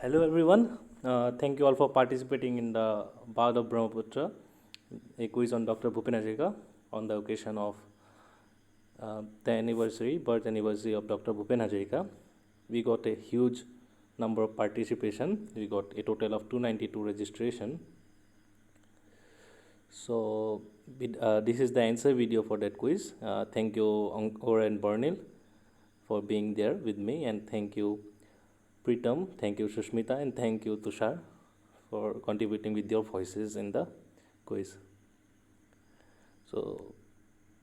Hello everyone. Thank you all for participating in the Bard of Brahmaputra, a quiz on Dr. Bhupen Hazarika on the occasion of the birth anniversary of Dr. Bhupen Hazarika. We got a huge number of participation. We got a total of 292 registration. So this is the answer video for that quiz. Thank you Angkor and Bernil for being there with me, and thank you Pritam, thank you Sushmita, and thank you Tushar for contributing with your voices in the quiz. So,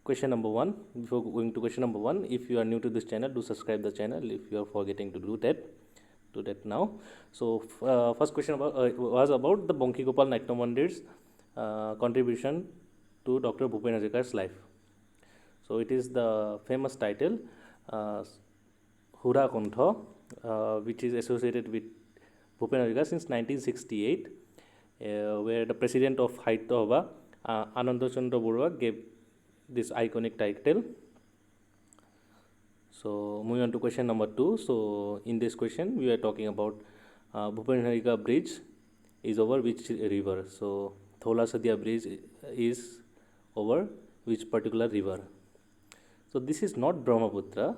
question number one. Before going to question number one, if you are new to this channel, do subscribe the channel. If you are forgetting to do that now. So, first question was about the Bonki Gopal Naitya Mandir's contribution to Dr. Bhupen Hazarika's life. So, it is the famous title uh, Hura Kontha, which is associated with Bhupen Hazarika since 1968, where the president of Sahitya Sabha, Ananda Chandra Barua, gave this iconic title. So, moving on to question number two. So, in this question, we are talking about Bhupen Hazarika Bridge is over which river. So, Thola Sadia Bridge is over which particular river. So, this is not Brahmaputra.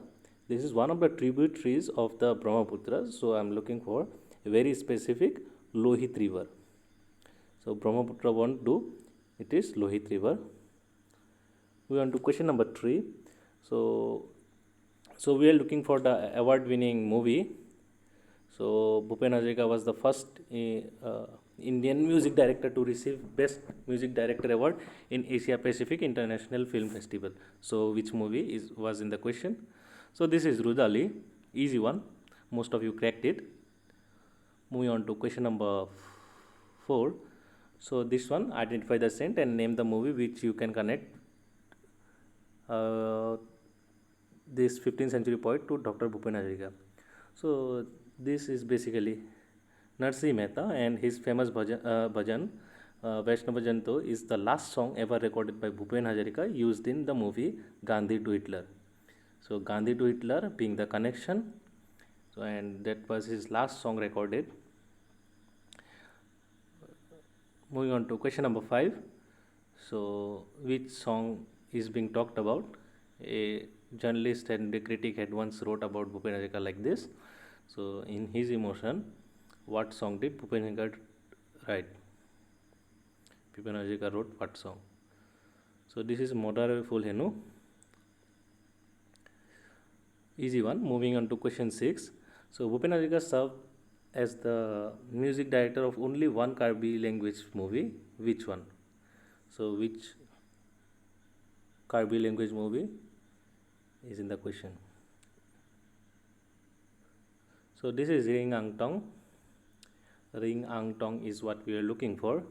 This is one of the tributaries of the Brahmaputra. So, I am looking for a very specific Lohit river. So, Brahmaputra won't do, it is Lohit river. We on to question number three. So we are looking for the award-winning movie. So Bhupen Hazarika was the first Indian music director to receive Best Music Director Award in Asia Pacific International Film Festival. So which movie was in the question? So this is Rudali, easy one. Most of you cracked it. Moving on to question number four. So this one, identify the saint and name the movie which you can connect this 15th century poet to Dr. Bhupen Hazarika. So this is basically Narsi Mehta and his famous bhajan Vaishnava Janto is the last song ever recorded by Bhupen Hazarika used in the movie Gandhi to Hitler. So Gandhi to Hitler being the connection, so and that was his last song recorded. Moving on to question number five. So which song is being talked about? A journalist and a critic had once wrote about Bhupen Hazarika like this. So in his emotion, what song did Bhupen Hazarika write? Bhupen Hazarika wrote what song? So this is Modare Full Henu. Easy one. Moving on to question 6. So Bhupen Hazarika served as the music director of only one Karbi language movie. Which one? So which Karbi language movie is in the question? So this is Ring Ang Tong. Ring Ang Tong is what we are looking for.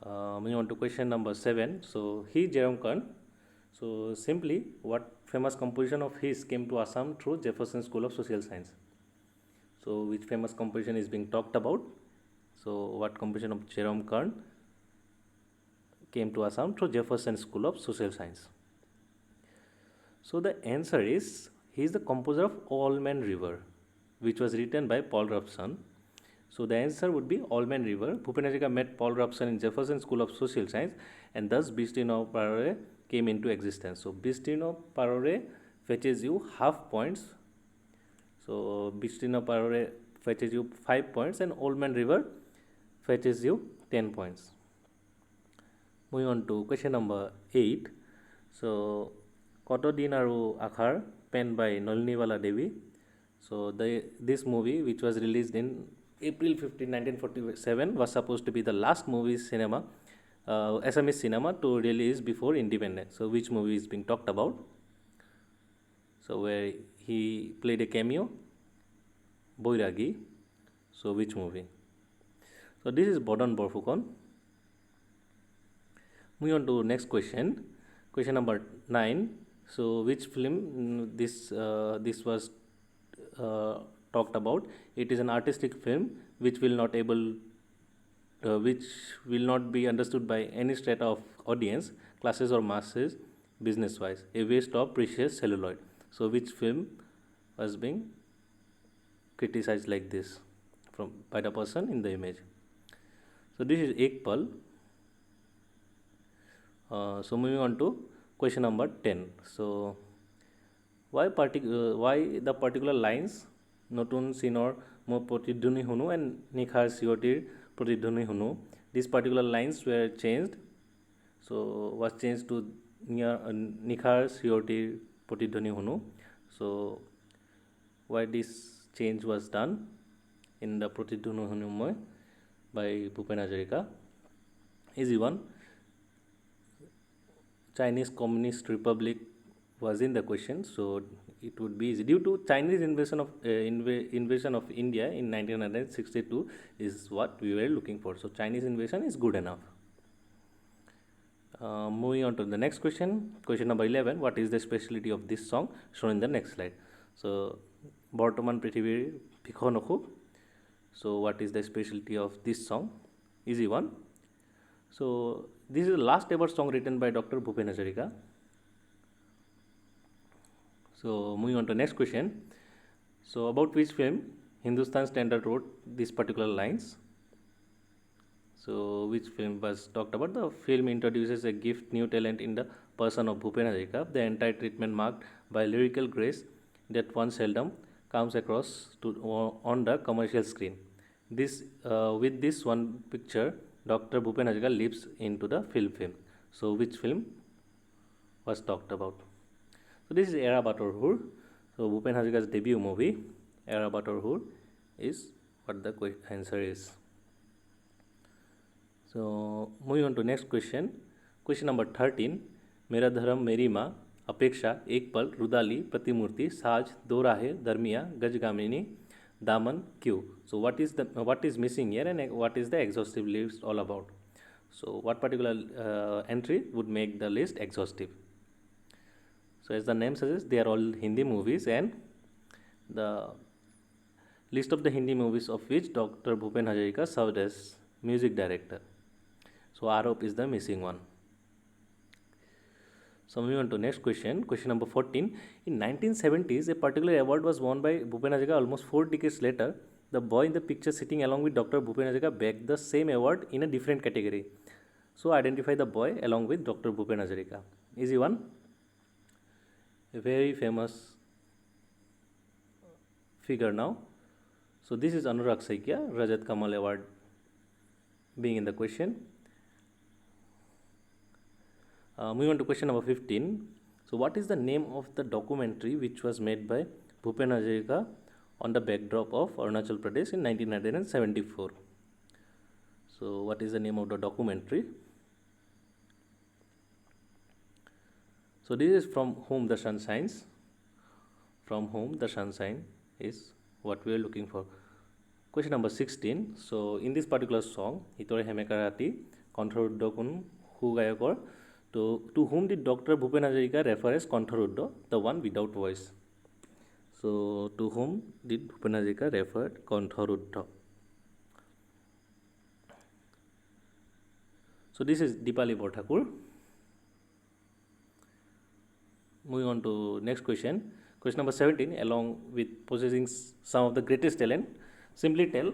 Moving on to question number 7. So he Jerome Kern. So simply, what famous composition of his came to Assam through Jefferson School of Social Science? So which famous composition is being talked about? So what composition of Jerome Kern came to Assam through Jefferson School of Social Science? So the answer is he is the composer of Allman River, which was written by Paul Robeson. So the answer would be Allman River. Bhupen Hazarika met Paul Robeson in Jefferson School of Social Science, and thus Bistino Parore came into existence. So Bistino Parore fetches you half points. So Bistino Parore fetches you 5 points, and Allman River fetches you 10 points. Moving on to question number 8. So Koto Din Aru Akhar, penned by Naliniwala Devi. So this movie, which was released in April 15, 1947, was supposed to be the last movie cinema, Assamese cinema to release before independence. So which movie is being talked about? So where he played a cameo, Boiragi. So which movie? So this is Bodon Borfukon. Moving on to next question. Question number 9. So which film this was talked about? It is an artistic film which will not be understood by any strata of audience, classes or masses, business wise. A waste of precious celluloid. So which film was being criticized like this from by the person in the image. So this is Ekpal. So moving on to question number 10. So why the particular lines নতুন চিনৰ মই প্ৰতিধ্বনি শুনো and নিশাৰ চিয়টিৰ প্ৰতিধ্বনি শুনো, these particular lines were changed, so was changed to নিশাৰ চিয়টিৰ প্ৰতিধ্বনি শুনো. So why this change was done in the প্ৰতিধ্বনি শুনো মই by Bhupen Hazarika? Easy one. Chinese Communist Republic was in the question, so it would be easy. Due to Chinese invasion of India in 1962 is what we were looking for. So Chinese invasion is good enough. Moving on to the next question, question number 11. What is the speciality of this song? Shown in the next slide. So Bortoman Prithivir Pikhonoku. So what is the speciality of this song? Easy one. So this is the last ever song written by Dr. Bhupen Hazarika. So moving on to next question. So about which film Hindustan Standard wrote these particular lines? So which film was talked about? The film introduces a gift new talent in the person of Bhupen Hazarika. The entire treatment marked by lyrical grace that one seldom comes across on the commercial screen. With this one picture, Dr. Bhupen Hazarika leaps into the film. So which film was talked about? So this is Era Bator Hur. So Bhupen Hazarika's debut movie, Era Bator Hur, is what the answer is. So moving on to next question. Question number 13. Mera Dharam Meri Ma, Apeksha, Ekpal, Rudali, Pratimurti, Saj, Do Rahe, Dharmiya, Gajgamini, Daman, Q. So what is missing here and what is the exhaustive list all about? So what particular entry would make the list exhaustive? So as the name suggests, they are all Hindi movies and the list of the Hindi movies of which Dr. Bhupen Hazarika served as music director. So Arop is the missing one. So moving on to next question, question number 14. In 1970s, a particular award was won by Bhupen Hazarika. Almost 4 decades later, the boy in the picture sitting along with Dr. Bhupen Hazarika begged the same award in a different category. So identify the boy along with Dr. Bhupen Hazarika. Easy one. A very famous figure now. So this is Anurag Saikia, Rajat Kamal Award being in the question. Moving on to question number 15. So what is the name of the documentary which was made by Bhupen Hazarika on the backdrop of Arunachal Pradesh in 1974? So what is the name of the documentary? So this is From Whom the Sun Shines. From Whom the Sun Shines is what we are looking for. Question number 16. So in this particular song, Hitore Hemekarati, Kontharuddha Kun Hu Gayakor, to whom did Dr. Bhupen Hazarika refer as Kontharuddha, the one without voice? So to whom did Bhupen Hazarika refer Kontharuddha? So this is Dipali Borthakur. Moving on to next question. Question number 17. Along with possessing some of the greatest talent, simply tell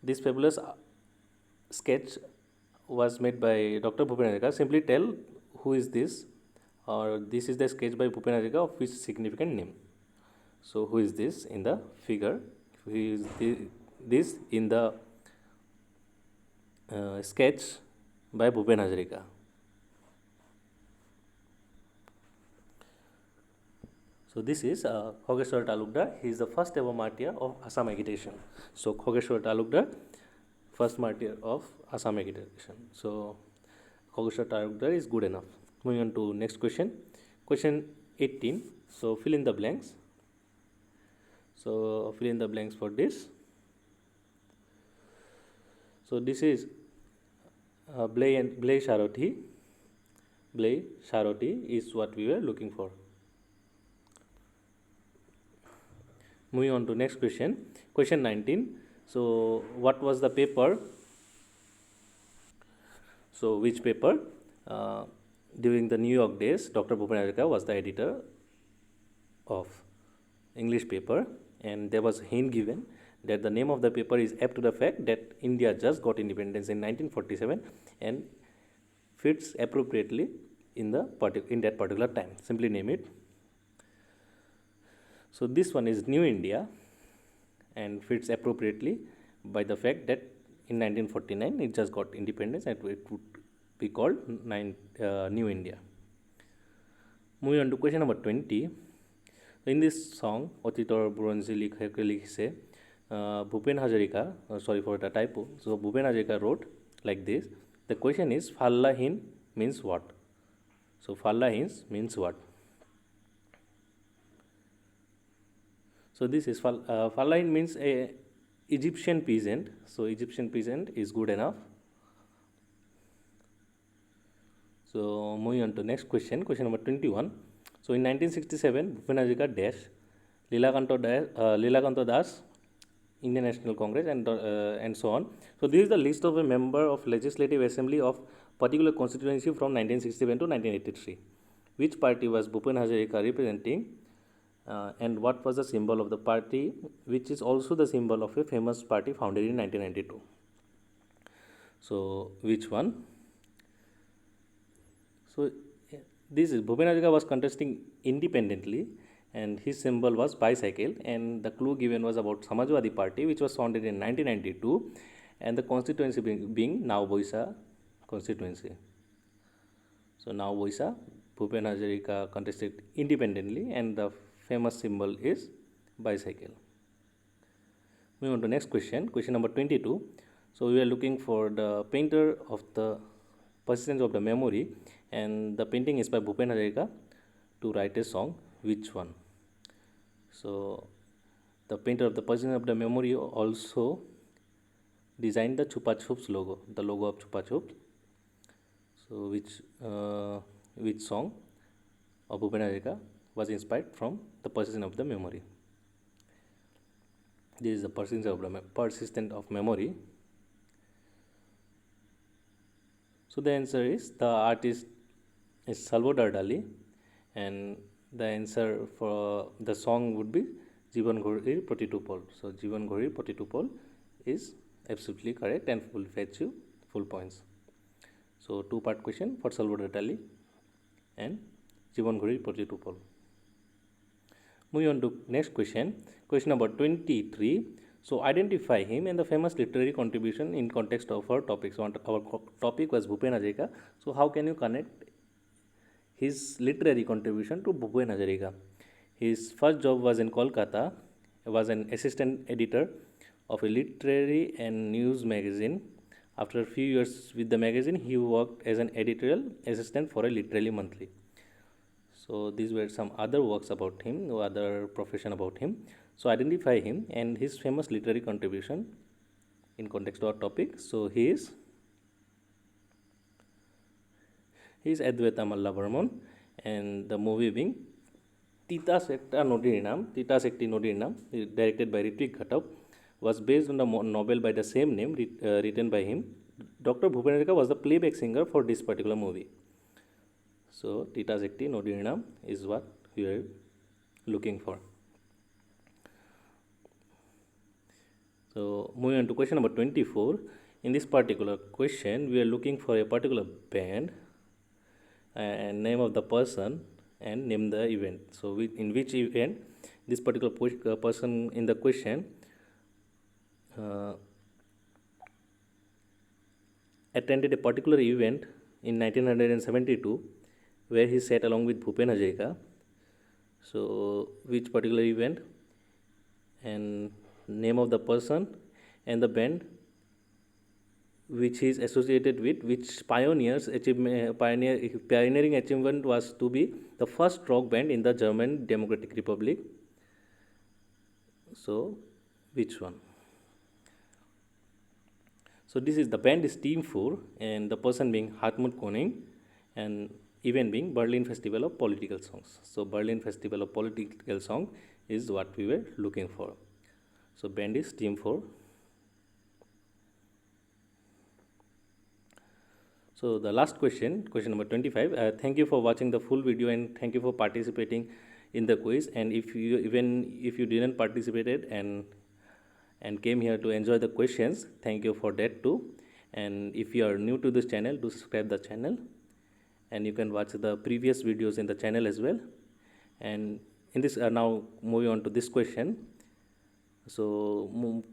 this fabulous sketch was made by Dr. Bhupen Hazarika. Simply tell who is this, or this is the sketch by Bhupen Hazarika of which significant name. So who is this in the figure? Who is this in the sketch by Bhupen Hazarika? So this is Khogeshwar Talukdar. He is the first ever martyr of Assam agitation. So Khogeshwar Talukdar, first martyr of Assam agitation. So Khogeshwar Talukdar is good enough. Moving on to next question. Question 18. So fill in the blanks. So fill in the blanks for this. So this is Blay Sharoti. Blay Sharoti is what we were looking for. Moving on to next question. Question 19. So what was the paper? So which paper? During the New York days, Dr. Bhupen Hazarika was the editor of English paper. and there was a hint given that the name of the paper is apt to the fact that India just got independence in 1947 and fits appropriately in that particular time. Simply name it. So this one is New India and fits appropriately by the fact that in 1949 it just got independence and it would be called New India. Moving on to question number 20. In this song, Otitor Buronji likhe Bhupen Hazarika, sorry for the typo. So Bhupen Hazarika wrote like this. The question is Phalla Hin means what? So Phalla Hin means what? So this is Phalla Hin means a Egyptian peasant. So Egyptian peasant is good enough. So moving on to next question, question number 21. So in 1967, Bhupen Hazarika dash Lilakanto Das, Indian National Congress, and so on. So this is the list of a member of Legislative Assembly of particular constituency from 1967 to 1983. Which party was Bhupen Hazarika representing, and what was the symbol of the party, which is also the symbol of a famous party founded in 1992. So which one? So this is Bhupen Hazarika was contesting independently and his symbol was bicycle, and the clue given was about Samajwadi Party, which was founded in 1992 and the constituency being Now Boisa constituency. So Now Boisa, Bhupen Hazarika contested independently and the famous symbol is bicycle. Moving on to next question, question number 22. So we are looking for the painter of the persistence of the memory, and the painting is by Bhupen Hazarika to write a song. Which one? So the painter of the persistence of the memory also designed the Chupa Chups logo, the logo of Chupa Chups. So which song of Bhupen Hazarika was inspired from the persistence of the memory? This is the persistence of memory. So the answer is the artist is Salvador Dali, and the answer for the song would be Jiban Ghori Protitupol. So Jiban Ghori Protitupol is absolutely correct and will fetch you full points. So two-part question for Salvador Dali and Jiban Ghori Protitupol. Moving on to next question, question number 23. So identify him and the famous literary contribution in context of our topic. So our topic was Bhupen Hazarika. So how can you connect his literary contribution to Bhupen Hazarika? His first job was in Kolkata. He was an assistant editor of a literary and news magazine. After a few years with the magazine, he worked as an editorial assistant for a literary monthly. So these were some other works about him, no other profession about him. So identify him and his famous literary contribution in context of our topic. So he is Adwaita Mallavarman, and the movie being Tita Sekti Nodir Naam, directed by Ritvik Ghatak, was based on a novel by the same name written by him. Dr. Bhupen Hazarika was the playback singer for this particular movie. So Tita Sekti Nodir Naam is what we are looking for. So moving on to question number 24. In this particular question, we are looking for a particular band and name of the person and name the event. So in which event this particular person in the question attended a particular event in 1972 where he sat along with Bhupen Hazarika. So which particular event and name of the person and the band which is associated with, which pioneering achievement was to be the first rock band in the German Democratic Republic. So which one? So this is the band is Team 4 and the person being Hartmut Koning and event being Berlin Festival of Political Songs. So Berlin Festival of Political Song is what we were looking for. So band is Team 4. So the last question, question number 25. Thank you for watching the full video and thank you for participating in the quiz, and if you even if you didn't participated and came here to enjoy the questions, thank you for that too. And if you are new to this channel, do subscribe the channel, and you can watch the previous videos in the channel as well. And in this now moving on to this question. So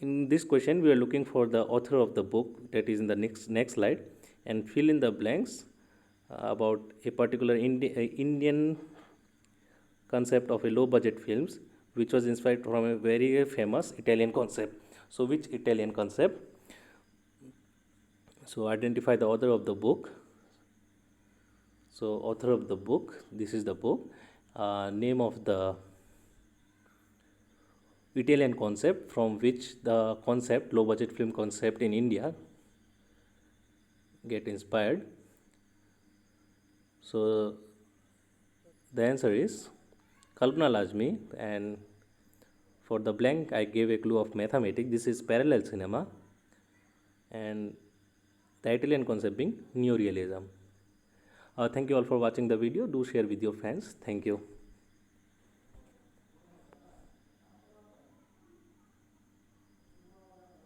in this question we are looking for the author of the book, that is in the next slide, and fill in the blanks about a particular Indian concept of a low budget films which was inspired from a very famous Italian concept. So which Italian concept? So identify the author of the book. So author of the book, this is the book. Name of the Italian concept from which the concept low budget film concept in India get inspired. So the answer is Kalpana Lajmi, and for the blank I gave a clue of mathematics. This is parallel cinema, and the Italian concept being neorealism. Thank you all for watching the video. Do share with your friends. Thank you.